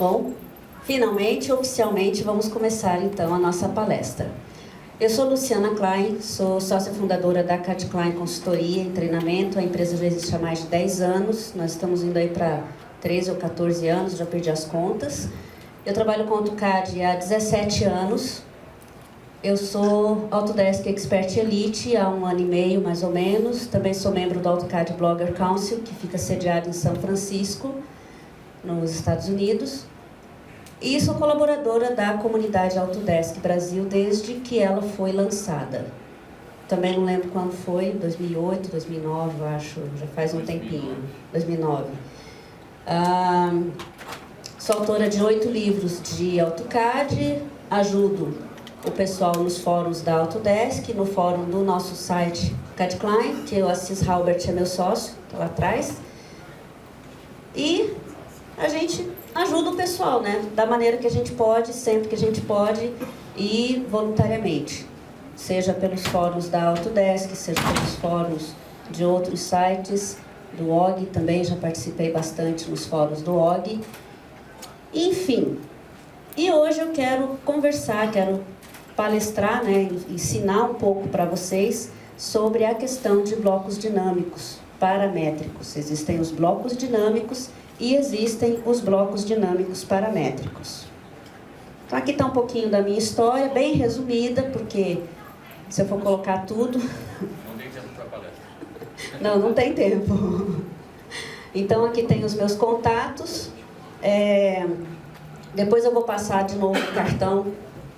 Bom, finalmente, oficialmente, vamos começar então a nossa palestra. Eu sou Luciana Klein, sou sócia fundadora da Cad Klein Consultoria e Treinamento. A empresa já existe há mais de 10 anos, nós estamos indo aí para 13 ou 14 anos, já perdi as contas. Eu trabalho com AutoCAD há 17 anos. Eu sou Autodesk Expert Elite há 1 ano e meio, mais ou menos. Também sou membro do AutoCAD Blogger Council, que fica sediado em São Francisco, nos Estados Unidos. E sou colaboradora da comunidade Autodesk Brasil desde que ela foi lançada. Também não lembro quando foi, 2008, 2009, eu acho, já faz um tempinho, 2009. Sou autora de 8 livros de AutoCAD, ajudo o pessoal nos fóruns da Autodesk, no fórum do nosso site Cad Klein, que o Assis Halbert é meu sócio, está lá atrás. E a gente ajuda o pessoal, né? Da maneira que a gente pode, sempre que a gente pode e voluntariamente. Seja pelos fóruns da Autodesk, seja pelos fóruns de outros sites, do OG também, já participei bastante nos fóruns do OG. Enfim, e hoje eu quero conversar, quero palestrar, né, ensinar um pouco para vocês sobre a questão de blocos dinâmicos paramétricos. Existem os blocos dinâmicos e existem os blocos dinâmicos paramétricos. Então aqui está um pouquinho da minha história, bem resumida, porque se eu for colocar tudo... Não tem tempo para palestra. Não tem tempo. Então aqui tem os meus contatos. Depois eu vou passar de novo o cartão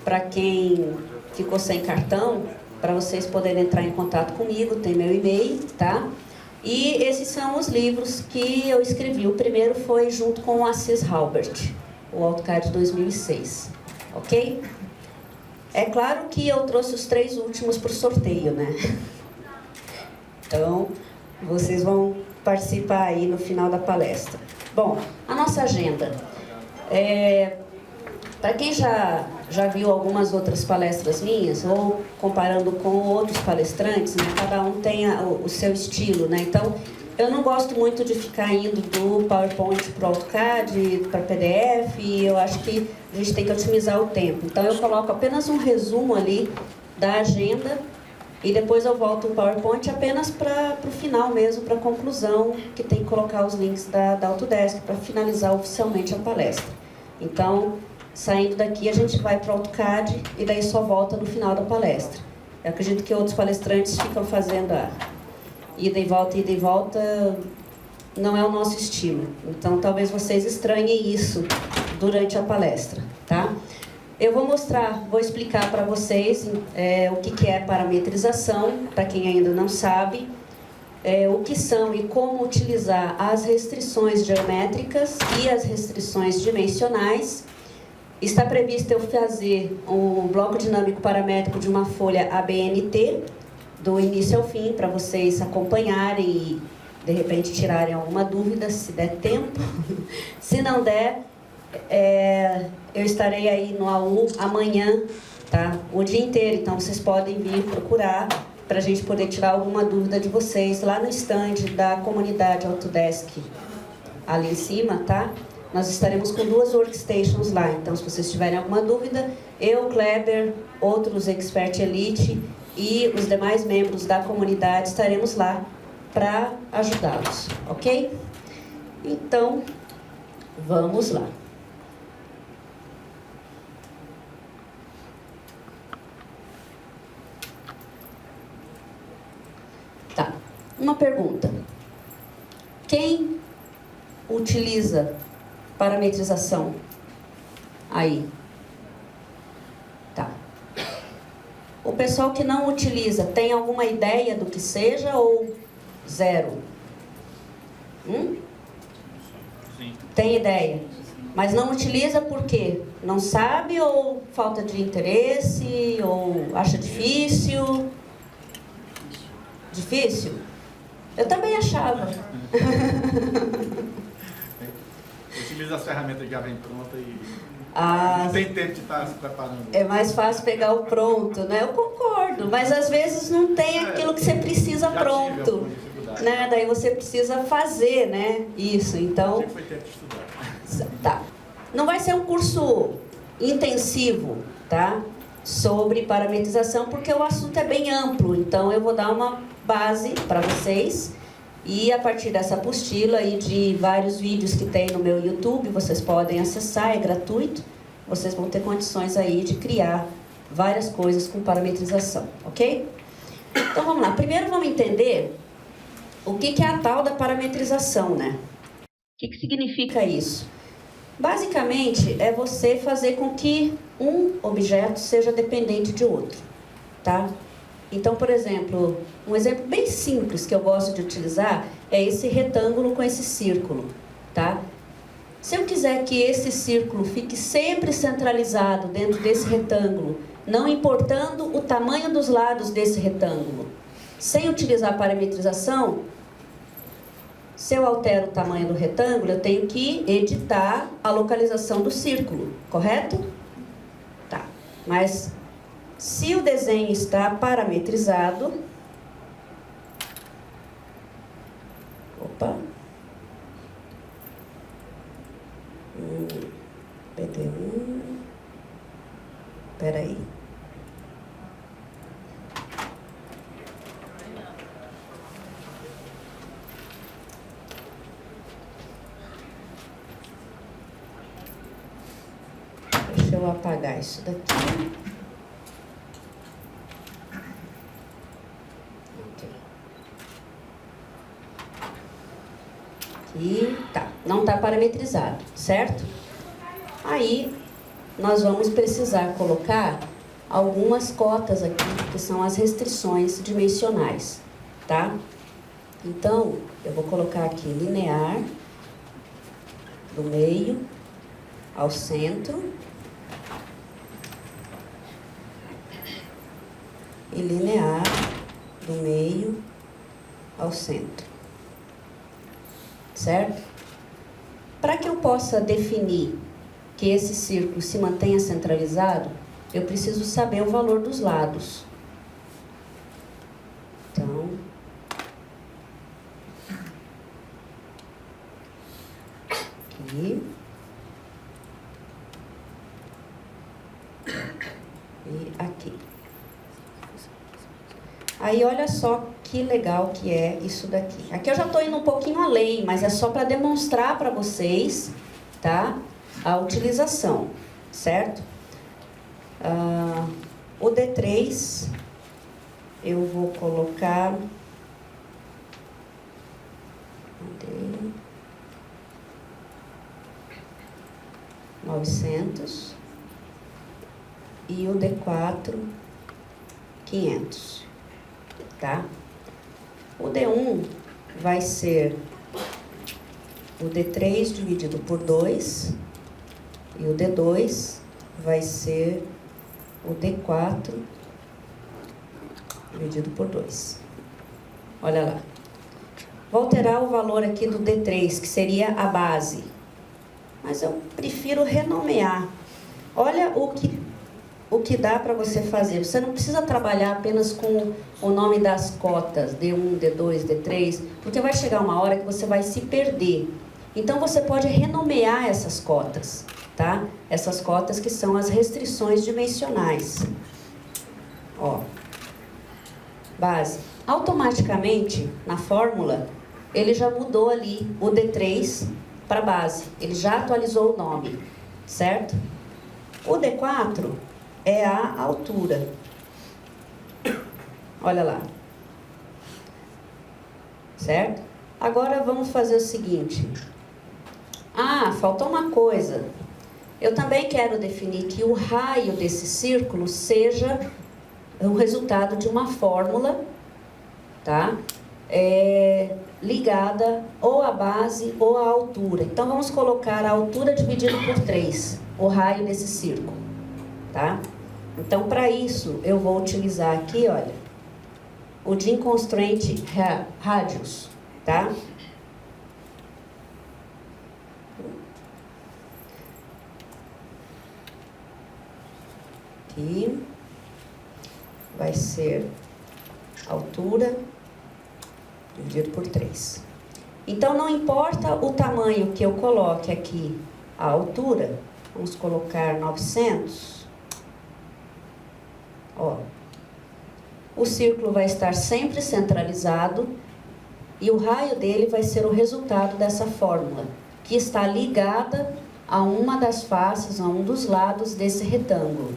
para quem ficou sem cartão, para vocês poderem entrar em contato comigo, tem meu e-mail, tá? E esses são os livros que eu escrevi. O primeiro foi junto com o Assis Halbert, o AutoCAD 2006, ok? É claro que eu trouxe os 3 últimos para o sorteio, né? Então, vocês vão participar aí no final da palestra. Bom, a nossa agenda. Para quem já viu algumas outras palestras minhas, ou comparando com outros palestrantes, né, cada um tem o seu estilo, né? Então, eu não gosto muito de ficar indo do PowerPoint para o AutoCAD, para PDF, e eu acho que a gente tem que otimizar o tempo. Então, eu coloco apenas um resumo ali da agenda, e depois eu volto o PowerPoint apenas para o final mesmo, para a conclusão, que tem que colocar os links da Autodesk para finalizar oficialmente a palestra. Então, saindo daqui, a gente vai para o AutoCAD e daí só volta no final da palestra. Eu acredito que outros palestrantes ficam fazendo a ida e volta, não é o nosso estilo. Então, talvez vocês estranhem isso durante a palestra, tá? Eu vou explicar para vocês o que é parametrização, para quem ainda não sabe, o que são e como utilizar as restrições geométricas e as restrições dimensionais. Está previsto eu fazer um bloco dinâmico paramétrico de uma folha ABNT, do início ao fim, para vocês acompanharem e, de repente, tirarem alguma dúvida, se der tempo. Se não der, eu estarei aí no AU amanhã, tá? O dia inteiro, então vocês podem vir procurar para a gente poder tirar alguma dúvida de vocês lá no stand da comunidade Autodesk, ali em cima, tá? Nós estaremos com 2 workstations lá, então se vocês tiverem alguma dúvida, eu, Kleber, outros Expert Elite e os demais membros da comunidade estaremos lá para ajudá-los, ok? Então, vamos lá. Tá, uma pergunta. Quem utiliza parametrização aí? Tá. O pessoal que não utiliza, tem alguma ideia do que seja ou zero? Sim. Tem ideia? Mas não utiliza por quê? Não sabe ou falta de interesse ou acha difícil? Difícil? Eu também achava. Utiliza as ferramentas que já vem pronta e não tem tempo de estar se preparando. É mais fácil pegar o pronto, né? Eu concordo, mas às vezes não tem aquilo que você precisa pronto, né? Daí você precisa fazer, né? Isso, então... Sempre foi tempo de estudar. Tá. Não vai ser um curso intensivo, tá? Sobre parametrização, porque o assunto é bem amplo. Então, eu vou dar uma base para vocês. E a partir dessa apostila e de vários vídeos que tem no meu YouTube, vocês podem acessar, é gratuito. Vocês vão ter condições aí de criar várias coisas com parametrização, ok? Então, vamos lá. Primeiro, vamos entender o que é a tal da parametrização, né? O que significa isso? Basicamente, é você fazer com que um objeto seja dependente de outro, tá? Então, por exemplo, um exemplo bem simples que eu gosto de utilizar é esse retângulo com esse círculo, tá? Se eu quiser que esse círculo fique sempre centralizado dentro desse retângulo, não importando o tamanho dos lados desse retângulo, sem utilizar parametrização, se eu altero o tamanho do retângulo, eu tenho que editar a localização do círculo, correto? Tá, mas se o desenho está parametrizado, PD1, peraí. Deixa eu apagar isso daqui. E tá, não está parametrizado, certo? Aí, nós vamos precisar colocar algumas cotas aqui, que são as restrições dimensionais, tá? Então, eu vou colocar aqui linear, do meio ao centro, e linear, do meio ao centro. Certo? Para que eu possa definir que esse círculo se mantenha centralizado, eu preciso saber o valor dos lados. Então, aqui. E aqui. Aí, olha só que legal que é isso daqui. Aqui eu já estou indo um pouquinho além, mas é só para demonstrar para vocês, tá? A utilização, certo? O D3, eu vou colocar... 900 e o D4, 500. Tá? O D1 vai ser o D3 dividido por 2 e o D2 vai ser o D4 dividido por 2. Olha lá. Vou alterar o valor aqui do D3, que seria a base. Mas eu prefiro renomear. Olha o que dá para você fazer. Você não precisa trabalhar apenas com o nome das cotas, D1, D2, D3, porque vai chegar uma hora que você vai se perder. Então, você pode renomear essas cotas, tá? Essas cotas que são as restrições dimensionais. Ó, base. Automaticamente, na fórmula, ele já mudou ali o D3 para base. Ele já atualizou o nome, certo? O D4... é a altura. Olha lá. Certo? Agora vamos fazer o seguinte. Faltou uma coisa. Eu também quero definir que o raio desse círculo seja o resultado de uma fórmula, tá? Ligada ou à base ou à altura. Então, vamos colocar a altura dividido por 3, o raio desse círculo, tá? Então, para isso, eu vou utilizar aqui, olha, o Gin Constraint Radius, tá? Aqui vai ser altura dividido por 3. Então, não importa o tamanho que eu coloque aqui a altura, vamos colocar 900. Ó, o círculo vai estar sempre centralizado e o raio dele vai ser o resultado dessa fórmula, que está ligada a uma das faces, a um dos lados desse retângulo,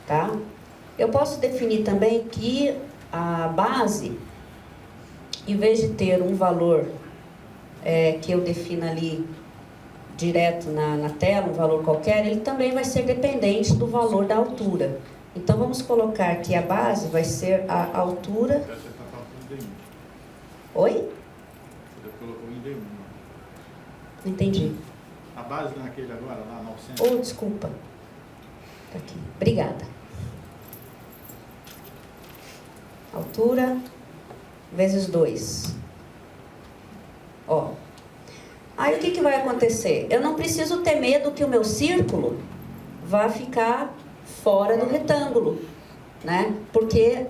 tá? Eu posso definir também que a base, em vez de ter um valor que eu defino ali direto na tela, um valor qualquer, ele também vai ser dependente do valor da altura. Então, vamos colocar que a base vai ser a altura... Você está falando D1. Oi? Você colocou em D1. Não entendi. A base naquele agora, lá, 900. Oh, desculpa. Tá aqui. Obrigada. Altura vezes 2. Ó. Aí o que vai acontecer? Eu não preciso ter medo que o meu círculo vá ficar fora do retângulo, né? Porque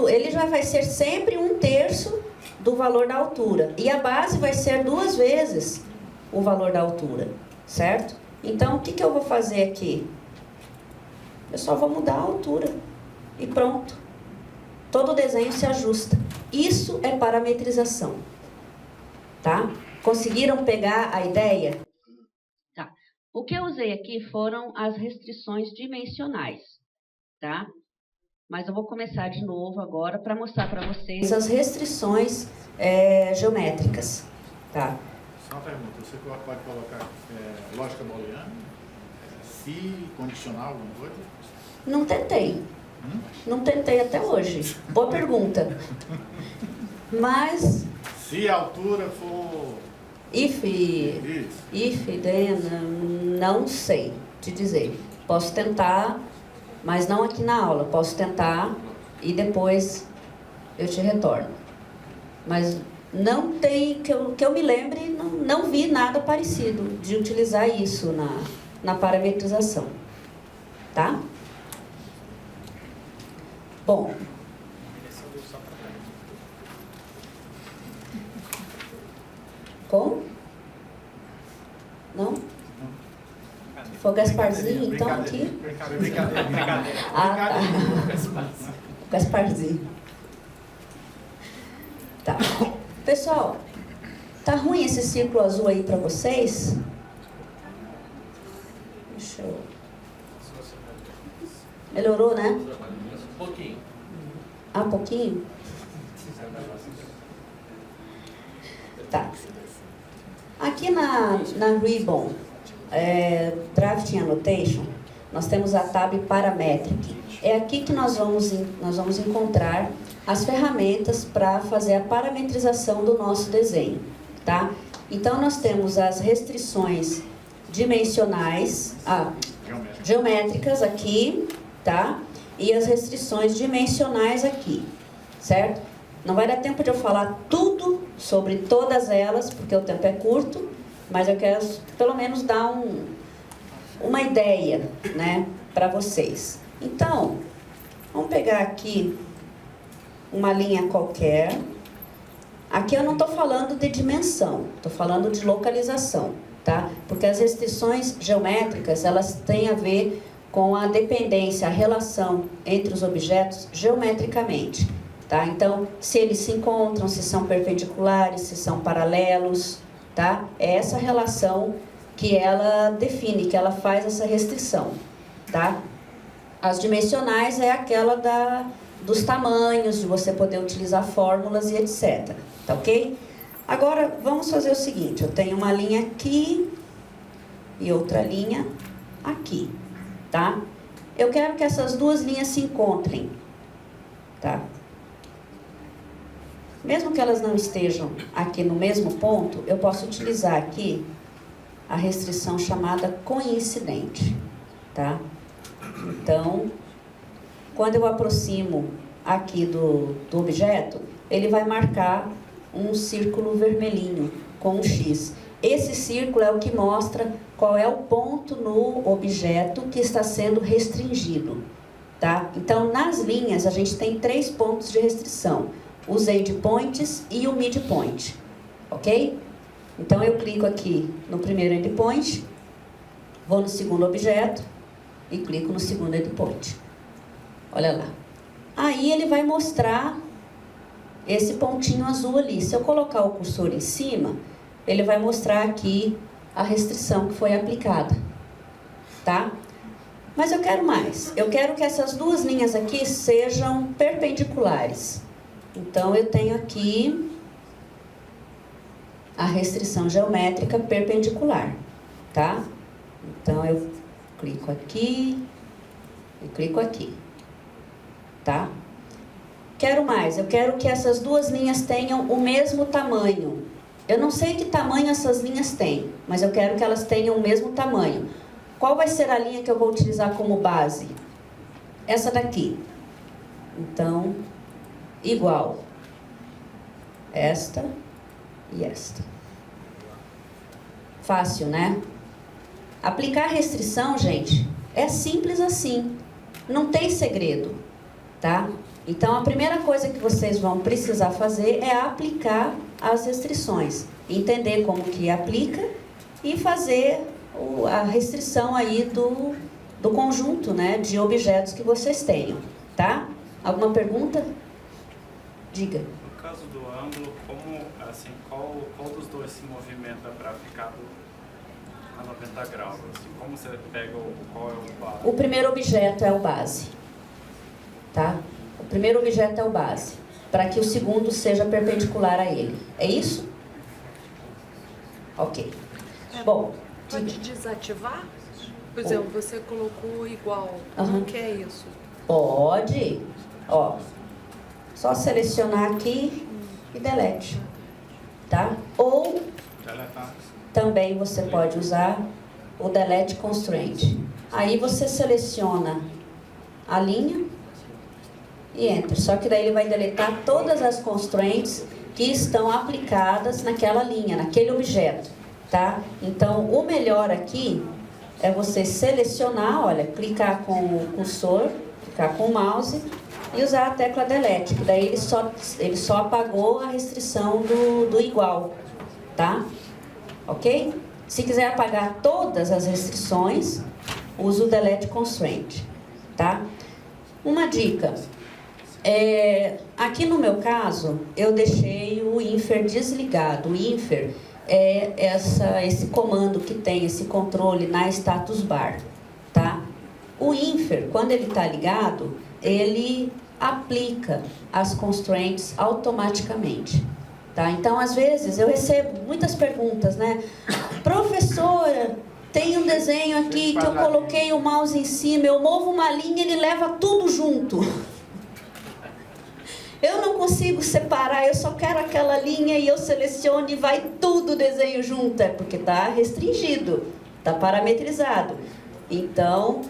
ele já vai ser sempre 1/3 do valor da altura. E a base vai ser 2 vezes o valor da altura, certo? Então, o que eu vou fazer aqui? Eu só vou mudar a altura e pronto. Todo o desenho se ajusta. Isso é parametrização, tá? Conseguiram pegar a ideia? Tá. O que eu usei aqui foram as restrições dimensionais, tá? Mas eu vou começar de novo agora para mostrar para vocês as restrições geométricas, tá? Só uma pergunta, você pode colocar lógica booleana, se condicional, alguma coisa? Não tentei. Não tentei até hoje. Boa pergunta. Mas... se a altura for... If, then, não sei te dizer. Posso tentar, mas não aqui na aula. Posso tentar e depois eu te retorno. Mas não tem, que eu me lembre, não vi nada parecido de utilizar isso na parametrização. Tá? Bom. Como? Não? Foi o Gasparzinho, então, aqui? Brincadeira. Ah, tá. Gasparzinho. Tá. Pessoal, tá ruim esse círculo azul aí para vocês? Deixa eu... Melhorou, né? Um pouquinho. Ah, pouquinho? Tá. Aqui na Ribbon, Drafting Annotation, nós temos a tab Parametric. É aqui que nós vamos encontrar as ferramentas para fazer a parametrização do nosso desenho, tá? Então, nós temos as restrições dimensionais, geométricas aqui, tá? E as restrições dimensionais aqui, certo? Não vai dar tempo de eu falar tudo sobre todas elas, porque o tempo é curto, mas eu quero pelo menos dar uma ideia, né, para vocês. Então, vamos pegar aqui uma linha qualquer. Aqui eu não estou falando de dimensão, estou falando de localização, tá? Porque as restrições geométricas, elas têm a ver com a dependência, a relação entre os objetos geometricamente. Tá? Então, se eles se encontram, se são perpendiculares, se são paralelos, tá? É essa relação que ela define, que ela faz essa restrição, tá? As dimensionais é aquela dos tamanhos, de você poder utilizar fórmulas e etc, tá ok? Agora, vamos fazer o seguinte, eu tenho uma linha aqui e outra linha aqui, tá? Eu quero que essas duas linhas se encontrem, tá? Mesmo que elas não estejam aqui no mesmo ponto, eu posso utilizar aqui a restrição chamada coincidente, tá? Então, quando eu aproximo aqui do objeto, ele vai marcar um círculo vermelhinho com um X. Esse círculo é o que mostra qual é o ponto no objeto que está sendo restringido, tá? Então, nas linhas, a gente tem 3 pontos de restrição. Os endpoints e o midpoint, ok? Então, eu clico aqui no primeiro endpoint Vou no segundo objeto e clico no segundo endpoint. Olha lá. Aí ele vai mostrar esse pontinho azul ali. Se eu colocar o cursor em cima, ele vai mostrar aqui a restrição que foi aplicada, tá? Mas eu quero mais. Eu quero que essas duas linhas aqui sejam perpendiculares. Então, eu tenho aqui a restrição geométrica perpendicular, tá? Então, eu clico aqui e clico aqui, tá? Quero mais. Eu quero que essas duas linhas tenham o mesmo tamanho. Eu não sei que tamanho essas linhas têm, mas eu quero que elas tenham o mesmo tamanho. Qual vai ser a linha que eu vou utilizar como base? Essa daqui. Então, igual. Esta e esta. Fácil, né? Aplicar restrição, gente, é simples assim. Não tem segredo, tá? Então, a primeira coisa que vocês vão precisar fazer é aplicar as restrições. Entender como que aplica e fazer a restrição aí do conjunto, né, de objetos que vocês tenham, tá? Alguma pergunta? Diga. No caso do ângulo, como, assim, qual dos dois se movimenta para ficar a 90 graus? Assim, como você pega qual é o base? O primeiro objeto é o base, tá? O primeiro objeto é o base, para que o segundo seja perpendicular a ele. É isso? Ok. Bom, pode desativar? Por exemplo, você colocou igual. Uhum. Não quer isso? Pode. Ó, só selecionar aqui e delete, tá? Ou Deletar. também você pode usar o delete constraint. Aí você seleciona a linha e enter. Só que daí ele vai deletar todas as constraints que estão aplicadas naquela linha, naquele objeto, tá? Então, o melhor aqui é você selecionar, olha, clicar com o cursor, clicar com o mouse e usar a tecla delete, que daí ele só apagou a restrição do igual, tá? Ok? Se quiser apagar todas as restrições, use o delete constraint, tá? Uma dica. Aqui no meu caso, eu deixei o infer desligado. O infer é esse comando que tem esse controle na status bar, tá? O infer, quando ele está ligado, ele aplica as constraints automaticamente, tá? Então, às vezes, eu recebo muitas perguntas, né? Professora, tem um desenho aqui que eu coloquei o mouse em cima, eu movo uma linha, ele leva tudo junto. Eu não consigo separar, eu só quero aquela linha e eu seleciono e vai tudo o desenho junto. É porque está restringido, está parametrizado. Então,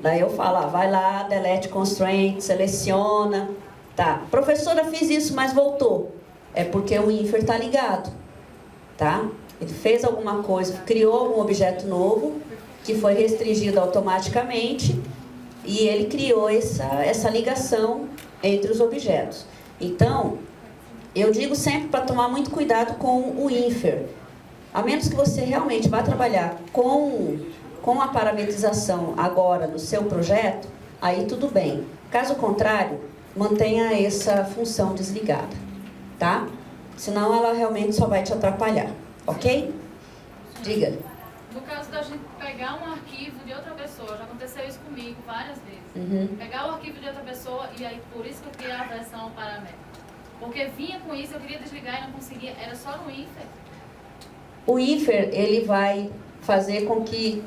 daí eu falo, vai lá, delete constraint, seleciona. Tá, professora, fiz isso, mas voltou. É porque o infer está ligado, tá? Ele fez alguma coisa, criou algum objeto novo, que foi restringido automaticamente, e ele criou essa ligação entre os objetos. Então, eu digo sempre para tomar muito cuidado com o infer. A menos que você realmente vá trabalhar com a parametrização agora no seu projeto, aí tudo bem. Caso contrário, mantenha essa função desligada, tá? Senão ela realmente só vai te atrapalhar, ok? Diga. No caso da gente pegar um arquivo de outra pessoa, já aconteceu isso comigo várias vezes. Pegar o arquivo de outra pessoa e aí por isso que eu criei a versão paramétrica. Porque vinha com isso, eu queria desligar e não conseguia, era só no infer. O infer, ele vai fazer com que...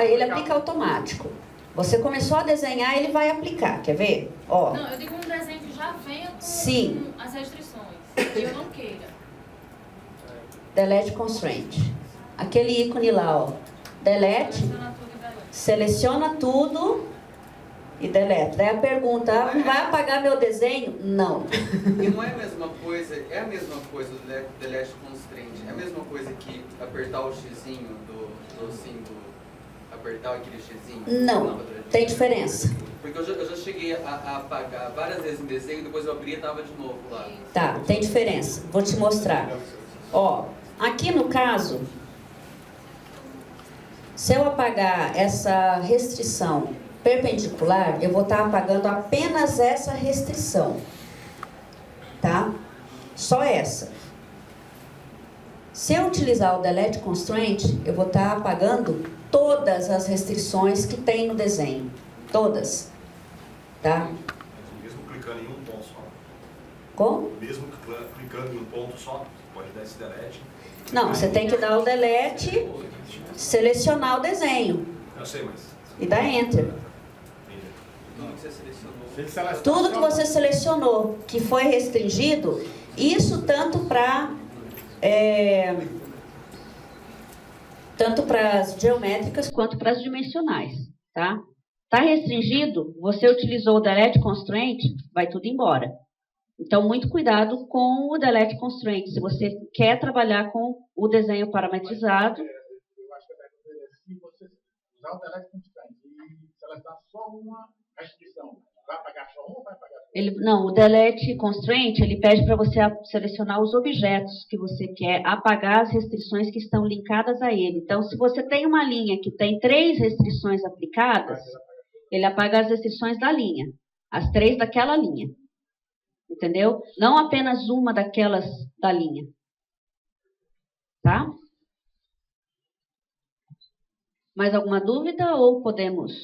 ele aplica automático. Você começou a desenhar, ele vai aplicar, quer ver? Ó. Não, eu digo um desenho que já venha com as restrições, que eu não queira. Delete constraint. Aquele ícone lá, ó. Delete, seleciona tudo e delete. Daí a pergunta, vai apagar meu desenho? Não. E não é a mesma coisa, é a mesma coisa do delete constraint, é a mesma coisa que apertar o xizinho do símbolo, apertar aquele xizinho? Não, tem diferença. Porque eu já cheguei a apagar várias vezes em desenho e depois eu abri e estava de novo lá. Tá, tem diferença. Vou te mostrar. Ó, aqui no caso... Se eu apagar essa restrição perpendicular, eu vou estar apagando apenas essa restrição, tá? Só essa. Se eu utilizar o Delete Constraint, eu vou estar apagando todas as restrições que tem no desenho. Todas. Tá? Mesmo clicando em um ponto só. Como? Mesmo clicando em um ponto só, pode dar esse delete. Não, você tem que dar o Delete, selecionar o desenho. Eu sei, mas... E dar Enter. Tudo que você selecionou. Se ele seleciona Tudo que só- você selecionou, que foi restringido, isso tanto para as geométricas quanto para as dimensionais, tá? Está restringido, você utilizou o Delete Constraint, vai tudo embora. Então, muito cuidado com o Delete Constraint. Se você quer trabalhar com o desenho parametrizado, Eu acho que a pergunta dele é se você usar o Delete Constraint e selecionar só uma restrição, vai apagar só uma ou vai apagar só uma? não, o Delete Constraint, ele pede para você selecionar os objetos que você quer apagar as restrições que estão linkadas a ele. Então, se você tem uma linha que tem 3 restrições aplicadas, ele apaga as restrições da linha, as 3 daquela linha. Entendeu? Não apenas uma daquelas da linha. Tá? Mais alguma dúvida ou podemos?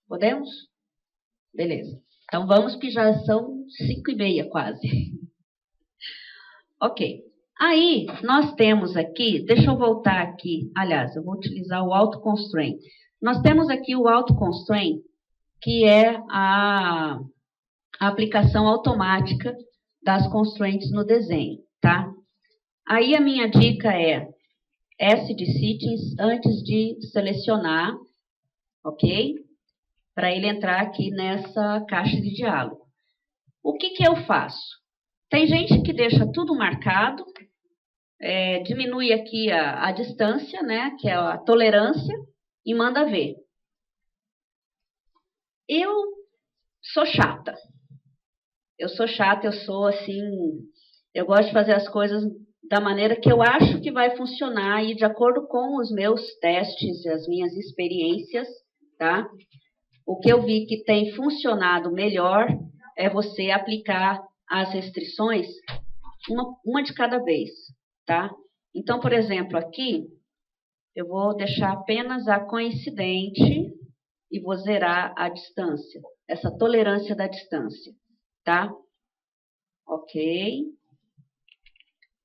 Podemos? Beleza. Então vamos que já são 5:30 quase. Ok. Aí nós temos aqui, deixa eu voltar aqui. Aliás, eu vou utilizar o Auto Constraint. Nós temos aqui o Auto Constraint, que é a aplicação automática das constraints no desenho, tá? Aí a minha dica é S de settings antes de selecionar, ok? Para ele entrar aqui nessa caixa de diálogo. O que que eu faço? Tem gente que deixa tudo marcado, diminui aqui a distância, né? Que é a tolerância, e manda ver. Eu sou chata. Eu sou assim, eu gosto de fazer as coisas da maneira que eu acho que vai funcionar e de acordo com os meus testes e as minhas experiências, tá? O que eu vi que tem funcionado melhor é você aplicar as restrições uma de cada vez, tá? Então, por exemplo, aqui, eu vou deixar apenas a coincidente e vou zerar a distância, essa tolerância da distância. Tá? Ok.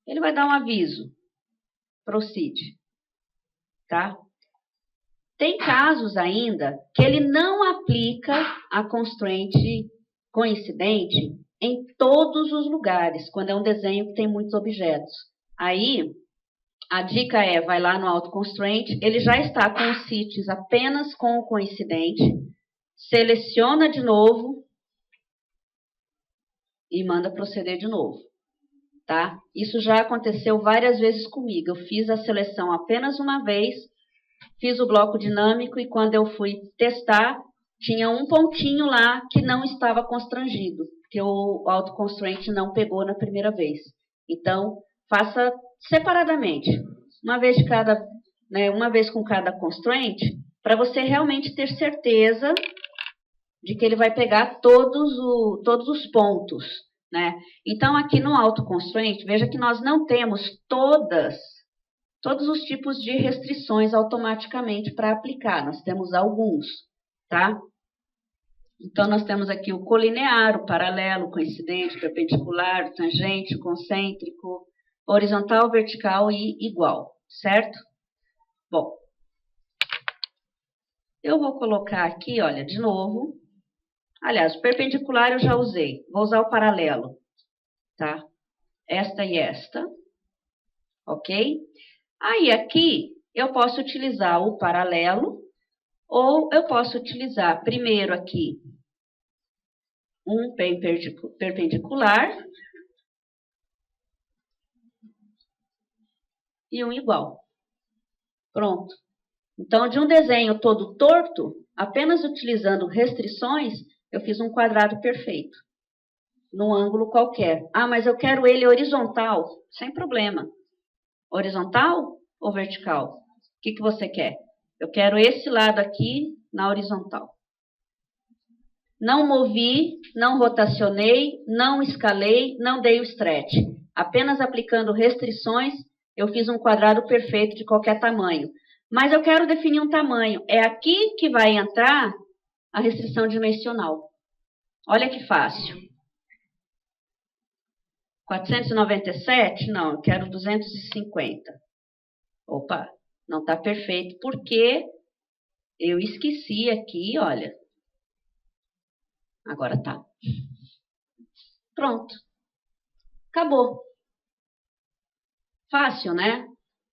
Ele vai dar um aviso. Proceed. Tá? Tem casos ainda que ele não aplica a constraint coincidente em todos os lugares, quando é um desenho que tem muitos objetos. Aí, a dica é, vai lá no Auto Constraint, ele já está com os cities apenas com o coincidente, seleciona de novo, e manda proceder de novo, tá? Isso já aconteceu várias vezes comigo. Eu fiz a seleção apenas uma vez, fiz o bloco dinâmico e quando eu fui testar, tinha um pontinho lá que não estava constrangido, que o Auto Constraint não pegou na primeira vez. Então, faça separadamente, uma vez com cada constraint, para você realmente ter certeza de que ele vai pegar todos os pontos, né? Então, aqui no Auto Constraint, veja que nós não temos todos os tipos de restrições automaticamente para aplicar. Nós temos alguns, tá? Então, nós temos aqui o colinear, o paralelo, o coincidente, perpendicular, o tangente, o concêntrico, horizontal, vertical e igual, certo? Bom, eu vou colocar aqui, olha, de novo. Aliás, o perpendicular eu já usei. Vou usar o paralelo, tá? Esta e esta, ok? Aí, aqui, eu posso utilizar o paralelo, ou eu posso utilizar primeiro aqui um perpendicular e um igual. Pronto. Então, de um desenho todo torto, apenas utilizando restrições, eu fiz um quadrado perfeito, num ângulo qualquer. Ah, mas eu quero ele horizontal. Sem problema. Horizontal ou vertical? O que você quer? Eu quero esse lado aqui na horizontal. Não movi, não rotacionei, não escalei, não dei o stretch. Apenas aplicando restrições, eu fiz um quadrado perfeito de qualquer tamanho. Mas eu quero definir um tamanho. É aqui que vai entrar a restrição dimensional. Olha que fácil. 497? Não, eu quero 250. Opa, não está perfeito, porque eu esqueci aqui, olha. Agora tá. Pronto. Acabou. Fácil, né?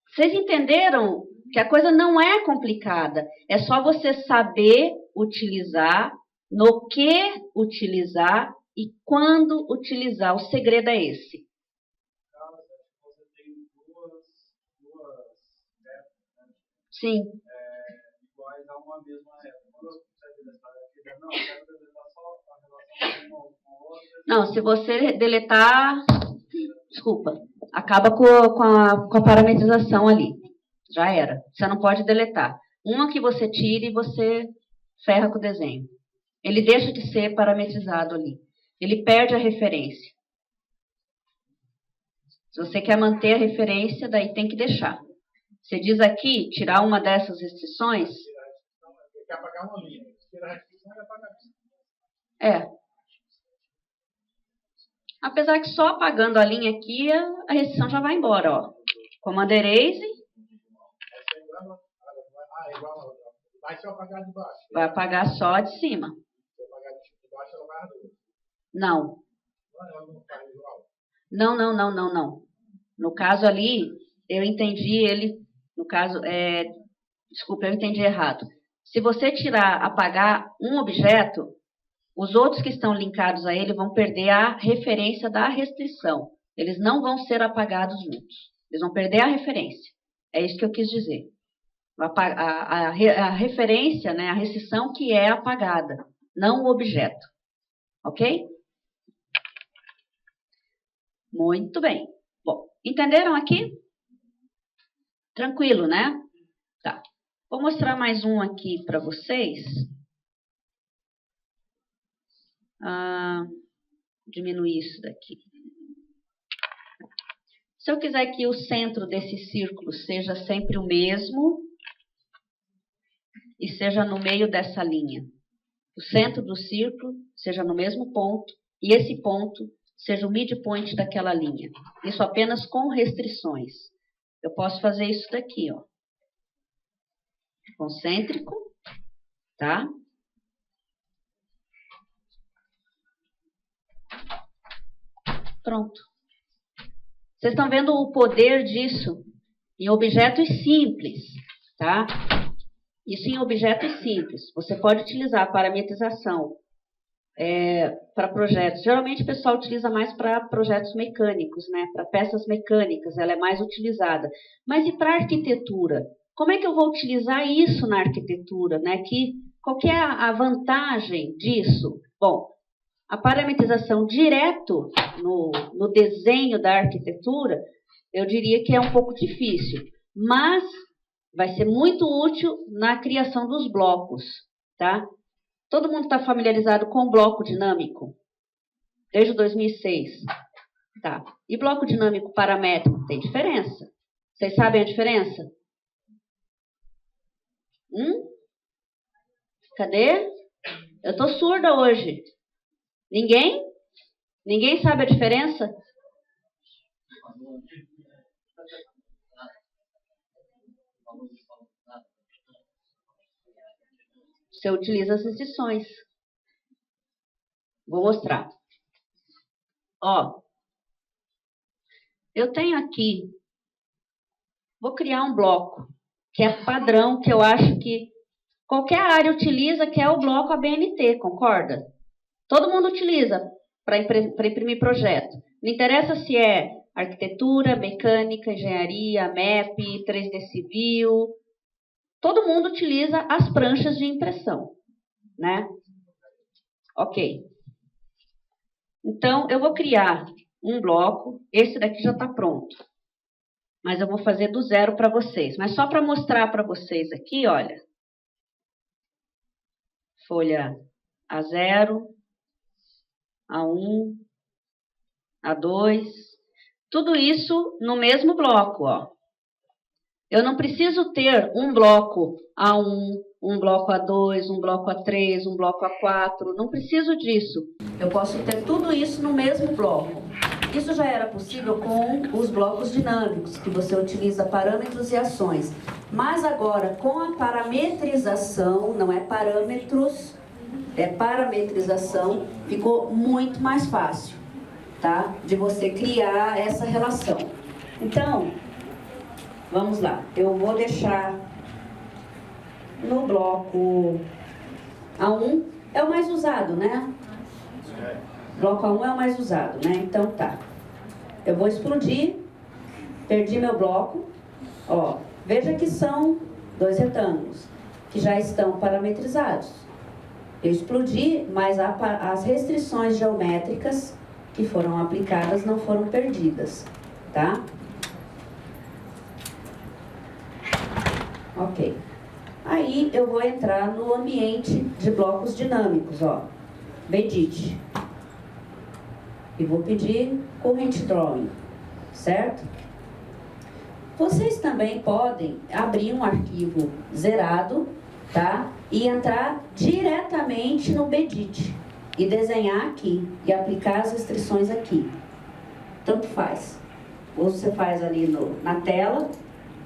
Vocês entenderam que a coisa não é complicada. É só você saber utilizar, no que utilizar e quando utilizar. O segredo é esse. Você tem duas retas, né? Sim. Iguais a uma mesma reta. Quando você deletar aqui, não, eu quero deletar só a relação uma com outra. Não, se você deletar... Desculpa. Acaba com a parametrização ali. Já era. Você não pode deletar. Uma que você tire e você ferra com o desenho. Ele deixa de ser parametrizado ali. Ele perde a referência. Se você quer manter a referência, daí tem que deixar. Você diz aqui, tirar uma dessas restrições... Quer apagar uma linha. Tira a restrição e apagar a linha. É. Apesar que só apagando a linha aqui, a restrição já vai embora, ó. Command Erase. Essa é igual a outra. Vai só apagar de baixo. Vai apagar só a de cima. Se apagar de baixo, ela vai arder. Não. Ela não faz igual. Não. No caso ali, eu entendi ele... No caso, desculpa, eu entendi errado. Se você apagar um objeto... Os outros que estão linkados a ele vão perder a referência da restrição. Eles não vão ser apagados juntos. Eles vão perder a referência. É isso que eu quis dizer. A referência, né, a restrição que é apagada, não o objeto. Ok? Muito bem. Bom, entenderam aqui? Tranquilo, né? Tá. Vou mostrar mais um aqui para vocês. Diminuir isso daqui. Se eu quiser que o centro desse círculo seja sempre o mesmo e seja no meio dessa linha, o centro do círculo seja no mesmo ponto e esse ponto seja o midpoint daquela linha. Isso apenas com restrições. Eu posso fazer isso daqui, ó. Concêntrico, tá? Pronto. Vocês estão vendo o poder disso em objetos simples, tá? Isso em objetos simples. Você pode utilizar a parametrização para projetos. Geralmente o pessoal utiliza mais para projetos mecânicos, né? Para peças mecânicas, ela é mais utilizada. Mas e para arquitetura? Como é que eu vou utilizar isso na arquitetura, né? Qual que é a vantagem disso? Bom, a parametrização direto no desenho da arquitetura, eu diria que é um pouco difícil, mas vai ser muito útil na criação dos blocos, tá? Todo mundo está familiarizado com o bloco dinâmico? Desde 2006. Tá. E bloco dinâmico paramétrico tem diferença? Vocês sabem a diferença? Cadê? Eu tô surda hoje. Ninguém? Ninguém sabe a diferença? Você utiliza as restrições. Vou mostrar. Ó, eu tenho aqui, vou criar um bloco, que é padrão, que eu acho que qualquer área utiliza, que é o bloco ABNT, concorda? Todo mundo utiliza para imprimir projeto. Não interessa se é arquitetura, mecânica, engenharia, MEP, 3D civil. Todo mundo utiliza as pranchas de impressão, né? Ok. Então, eu vou criar um bloco. Esse daqui já está pronto. Mas eu vou fazer do zero para vocês. Mas só para mostrar para vocês aqui, olha. Folha A0, A1, A2. Tudo isso no mesmo bloco, ó. Eu não preciso ter um bloco A1, um bloco A2, um bloco A3, um bloco A4. Não preciso disso. Eu posso ter tudo isso no mesmo bloco. Isso já era possível com os blocos dinâmicos, que você utiliza parâmetros e ações. Mas agora, com a parametrização, não é parâmetros, é parametrização, ficou muito mais fácil, tá? De você criar essa relação. Então, vamos lá. Eu vou deixar no bloco A1, é o mais usado, né? Bloco A1 é o mais usado, né? Então tá. Eu vou explodir. Perdi meu bloco. Ó, veja que são 2 retângulos que já estão parametrizados. Eu explodi, mas as restrições geométricas que foram aplicadas não foram perdidas, tá? Ok. Aí eu vou entrar no ambiente de blocos dinâmicos, ó. Bedit. E vou pedir Current Drawing, certo? Vocês também podem abrir um arquivo zerado, tá? E entrar diretamente no Bedit e desenhar aqui e aplicar as restrições aqui. Tanto faz. Ou você faz ali na tela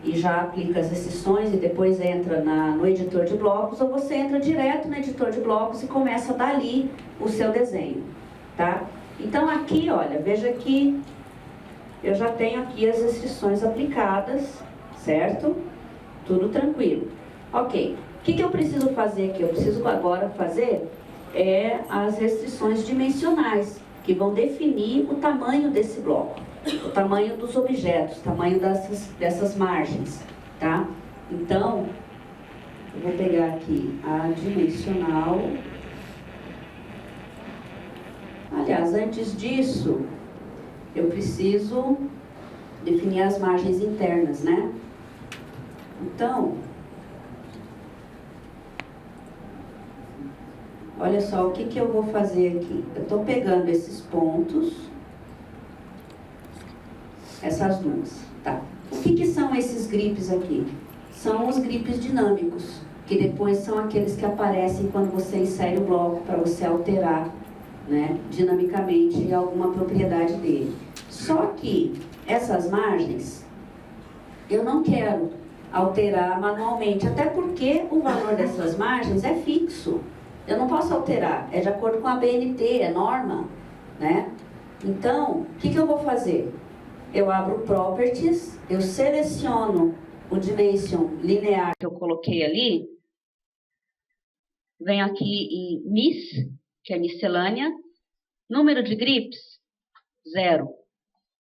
e já aplica as restrições e depois entra no editor de blocos, ou você entra direto no editor de blocos e começa dali o seu desenho, tá? Então aqui, olha, veja que eu já tenho aqui as restrições aplicadas, certo? Tudo tranquilo. Ok, o que eu preciso fazer aqui? Eu preciso agora fazer as restrições dimensionais, que vão definir o tamanho desse bloco, o tamanho dos objetos, o tamanho dessas margens, tá? Então, eu vou pegar aqui a dimensional. Aliás, antes disso, eu preciso definir as margens internas, né? Então, olha só o que eu vou fazer aqui. Eu estou pegando esses pontos, essas duas, tá? O que são esses grips aqui? São os grips dinâmicos, que depois são aqueles que aparecem quando você insere o bloco para você alterar, né, dinamicamente alguma propriedade dele. Só que essas margens eu não quero alterar manualmente, até porque o valor dessas margens é fixo. Eu não posso alterar, é de acordo com a BNT, é norma, né? Então, o que eu vou fazer? Eu abro Properties, eu seleciono o Dimension linear que eu coloquei ali, venho aqui em Miss, que é miscelânea, número de grips, 0,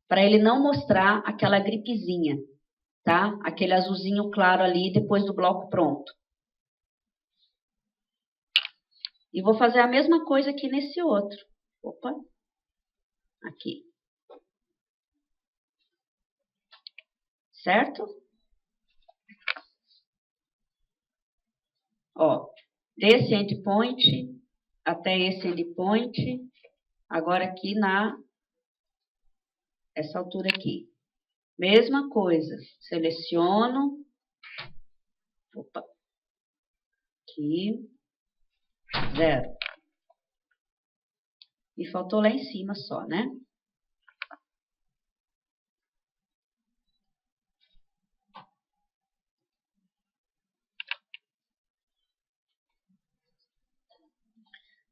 para ele não mostrar aquela gripezinha, tá? Aquele azulzinho claro ali depois do bloco pronto. E vou fazer a mesma coisa aqui nesse outro. Opa, aqui. Certo? Ó, desse endpoint até esse endpoint, agora aqui essa altura aqui. Mesma coisa, seleciono, opa, aqui, 0. E faltou lá em cima só, né?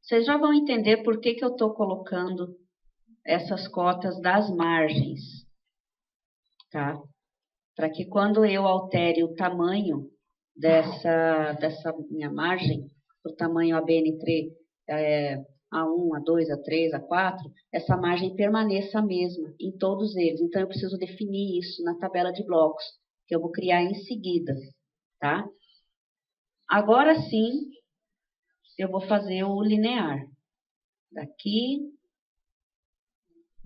Vocês já vão entender por que eu estou colocando essas cotas das margens, tá? Para que quando eu altere o tamanho dessa minha margem, o tamanho ABN3, A1, A2, A3, A4, essa margem permaneça a mesma em todos eles. Então, eu preciso definir isso na tabela de blocos, que eu vou criar em seguida, tá? Agora sim, eu vou fazer o linear. Daqui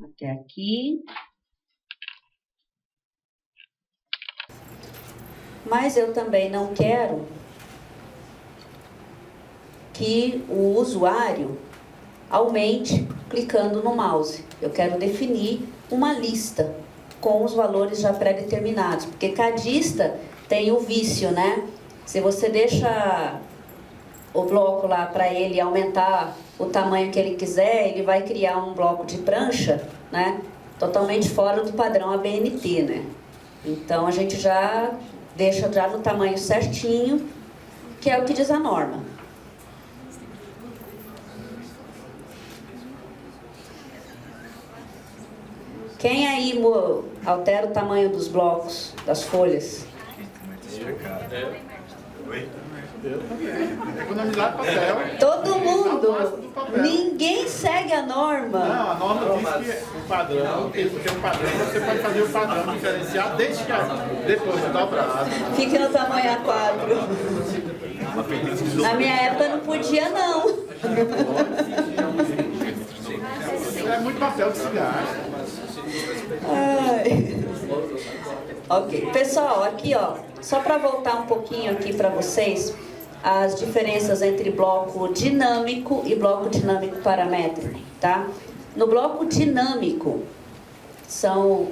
até aqui. mas eu também não quero que o usuário aumente clicando no mouse. Eu quero definir uma lista com os valores já pré-determinados, porque cadista tem o vício, né? Se você deixa o bloco lá para ele aumentar o tamanho que ele quiser, ele vai criar um bloco de prancha, né? Totalmente fora do padrão ABNT, né? Então a gente já deixa já no tamanho certinho, que é o que diz a norma. Quem aí altera o tamanho dos blocos, das folhas? Oi? Eu também. Economizar papel. Todo mundo. Usar o máximo do papel. Ninguém segue a norma. Não, a norma diz que o padrão, porque o padrão você pode fazer o padrão diferenciar desde que depois de dobrado. Fique no tamanho A4. Na minha época não podia, não. É muito papel que se gasta. Ai. Ok, pessoal, aqui ó, só para voltar um pouquinho aqui para vocês, as diferenças entre bloco dinâmico e bloco dinâmico paramétrico, tá? No bloco dinâmico, são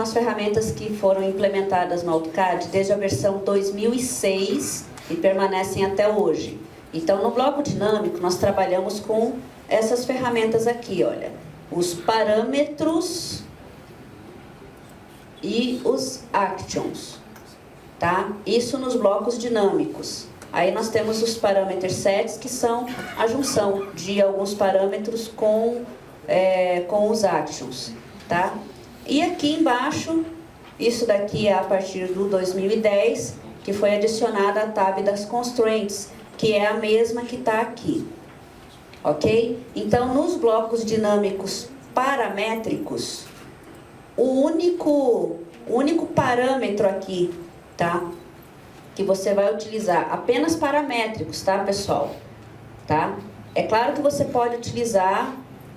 as ferramentas que foram implementadas no AutoCAD desde a versão 2006 e permanecem até hoje. Então, no bloco dinâmico, nós trabalhamos com essas ferramentas aqui, olha. Os parâmetros e os actions, tá? Isso nos blocos dinâmicos. Aí nós temos os parameter sets, que são a junção de alguns parâmetros com os actions, tá? E aqui embaixo, isso daqui é a partir do 2010, que foi adicionada a tab das constraints, que é a mesma que está aqui. Ok? Então, nos blocos dinâmicos paramétricos, o único parâmetro aqui, tá? Que você vai utilizar, apenas paramétricos, tá, pessoal? Tá? É claro que você pode utilizar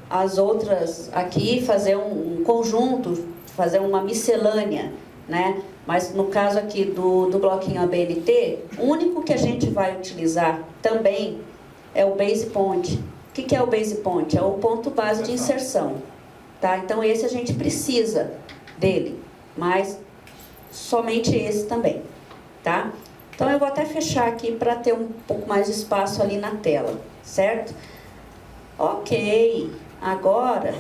as outras aqui, fazer um conjunto, fazer uma miscelânea, né? Mas no caso aqui do bloquinho ABNT, o único que a gente vai utilizar também é o base point. O que é o base point? É o ponto base de inserção. Tá? Então esse a gente precisa dele, mas somente esse também. Tá? Então eu vou até fechar aqui para ter um pouco mais de espaço ali na tela, certo? Ok, agora